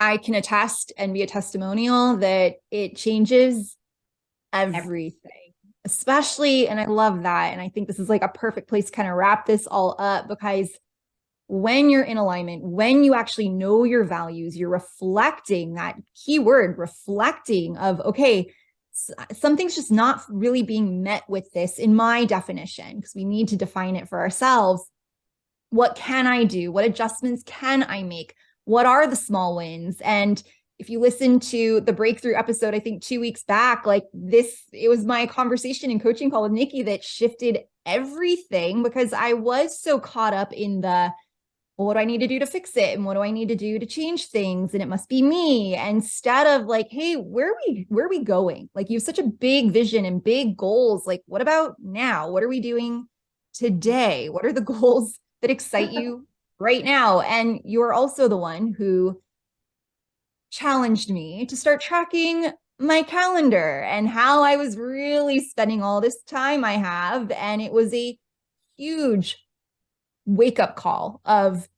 I can attest and be a testimonial that it changes everything, especially, and I love that. And I think this is like a perfect place to kind of wrap this all up, because when you're in alignment, when you actually know your values, you're reflecting, that key word, reflecting of, okay, something's just not really being met with this in my definition, because we need to define it for ourselves. What can I do? What adjustments can I make? What are the small wins? And if you listen to the breakthrough episode, I think 2 weeks back, like this, it was my conversation and coaching call with Nikki that shifted everything, because I was so caught up in the, well, what do I need to do to fix it? And what do I need to do to change things? And it must be me. Instead of like, hey, where are we going? Like, you have such a big vision and big goals. Like, what about now? What are we doing today? What are the goals that excite you right now? And you're also the one who challenged me to start tracking my calendar and how I was really spending all this time I have. And it was a huge wake up call of,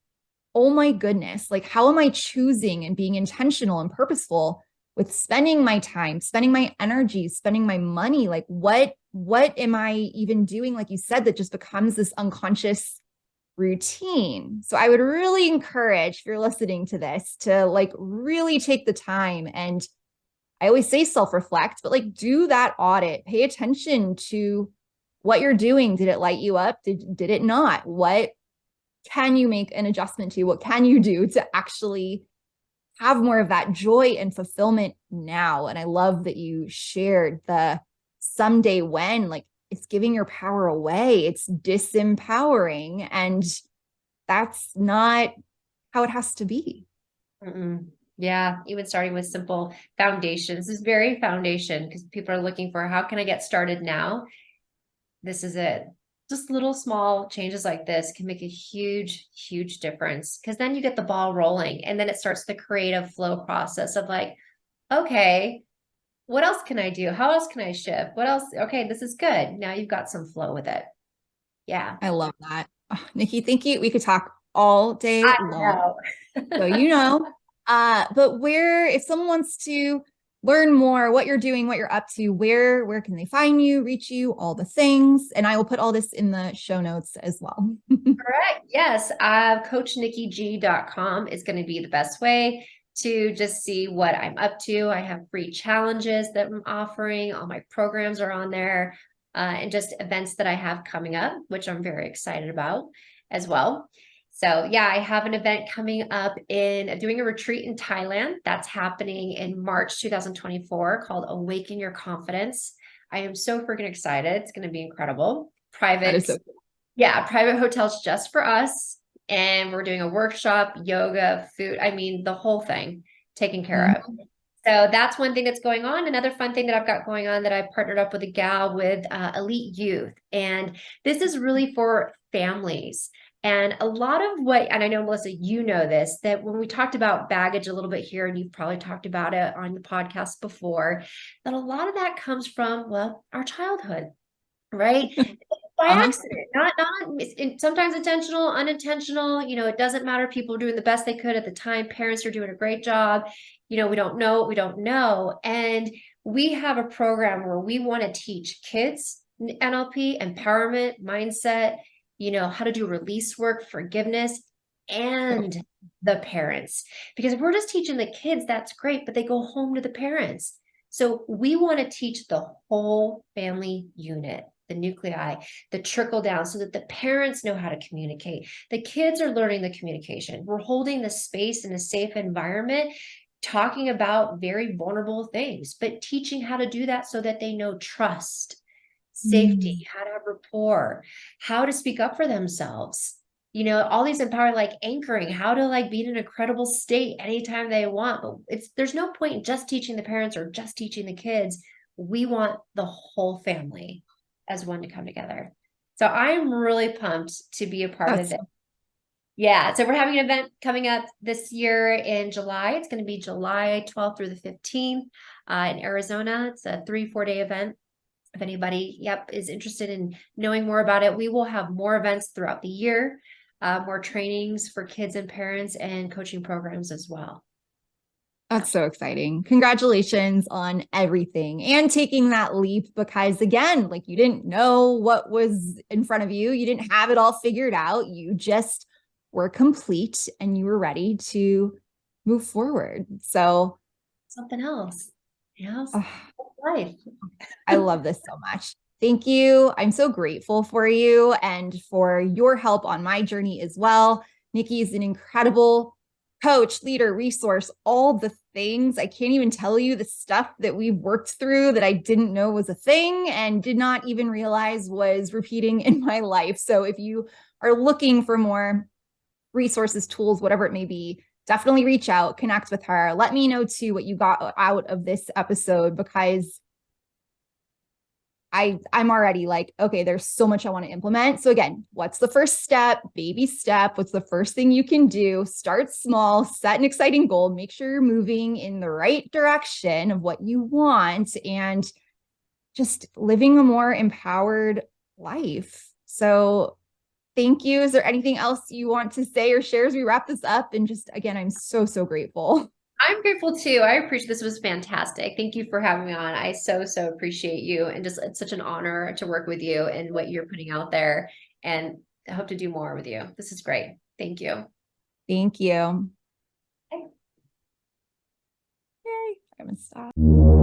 oh my goodness, like, how am I choosing and being intentional and purposeful with spending my time, spending my energy, spending my money? Like, what am I even doing? Like you said, that just becomes this unconscious routine. So I would really encourage, if you're listening to this, to like really take the time. And I always say self-reflect, but like do that audit, pay attention to what you're doing. Did it light you up? Did it not? What can you make an adjustment to? What can you do to actually have more of that joy and fulfillment now? And I love that you shared the someday when, like, it's giving your power away. It's disempowering. And that's not how it has to be. Yeah, even starting with simple foundations. This is very foundation, because people are looking for, how can I get started now? This is it. Just little small changes like this can make a huge, huge difference, because then you get the ball rolling, and then it starts the creative flow process of like, okay, what else can I do? How else can I shift? What else? Okay, this is good. Now you've got some flow with it. Yeah. I love that. Oh, Nikki, thank you. We could talk all day I long. know. So, but where, if someone wants to learn more what you're doing, what you're up to, where can they find you, reach you, all the things? And I will put all this in the show notes as well. Correct. Yes. CoachNikkiG.com is going to be the best way to just see what I'm up to. I have free challenges that I'm offering. All my programs are on there, and just events that I have coming up, which I'm very excited about as well. So yeah, I have an event coming up in doing a retreat in Thailand. That's happening in March 2024, called Awaken Your Confidence. I am so freaking excited. It's going to be incredible. That is Private. so cool. Yeah, private hotels just for us. And we're doing a workshop, yoga, food. I mean, the whole thing taken care of. So that's one thing that's going on. Another fun thing that I've got going on, that I've partnered up with a gal with Elite Youth. And this is really for families. And a lot of what, and I know, Melissa, you know this, that when we talked about baggage a little bit here, and you've probably talked about it on the podcast before, that a lot of that comes from, well, our childhood, right? By accident, not sometimes intentional, unintentional. It doesn't matter. People are doing the best they could at the time. Parents are doing a great job. We don't know what we don't know. And we have a program where we want to teach kids NLP, empowerment, mindset, how to do release work, forgiveness, and the parents. Because if we're just teaching the kids, that's great, but they go home to the parents. So we want to teach the whole family unit, the nuclei, the trickle down, so that the parents know how to communicate. The kids are learning the communication. We're holding the space in a safe environment, talking about very vulnerable things, but teaching how to do that so that they know trust, safety, how to have rapport, how to speak up for themselves. All these empower, like anchoring, how to like be in an incredible state anytime they want. But there's no point in just teaching the parents or just teaching the kids. We want the whole family as one to come together. So I'm really pumped to be a part of it. Yeah. So we're having an event coming up this year in July. It's going to be July 12th through the 15th in Arizona. It's a 3-4 day event. If anybody, is interested in knowing more about it, we will have more events throughout the year, more trainings for kids and parents, and coaching programs as well. That's so exciting. Congratulations on everything and taking that leap because, again, like you didn't know what was in front of you. You didn't have it all figured out. You just were complete and you were ready to move forward. So, Something else, uh, life. I love this so much. Thank you. I'm so grateful for you and for your help on my journey as well. Nikki is an incredible coach, leader, resource, all the things. I can't even tell you the stuff that we've worked through that I didn't know was a thing and did not even realize was repeating in my life. So if you are looking for more resources, tools, whatever it may be, definitely reach out, connect with her. Let me know too what you got out of this episode because I'm already like, okay, there's so much I want to implement. So again, what's the first step? Baby step. What's the first thing you can do? Start small, set an exciting goal, make sure you're moving in the right direction of what you want and just living a more empowered life. So thank you. Is there anything else you want to say or share as we wrap this up? And just again, I'm so, so grateful. I'm grateful too. I appreciate this was fantastic. Thank you for having me on. I so, so appreciate you. And just it's such an honor to work with you and what you're putting out there. And I hope to do more with you. This is great. Thank you. Thank you. Okay. Yay. I'm gonna stop.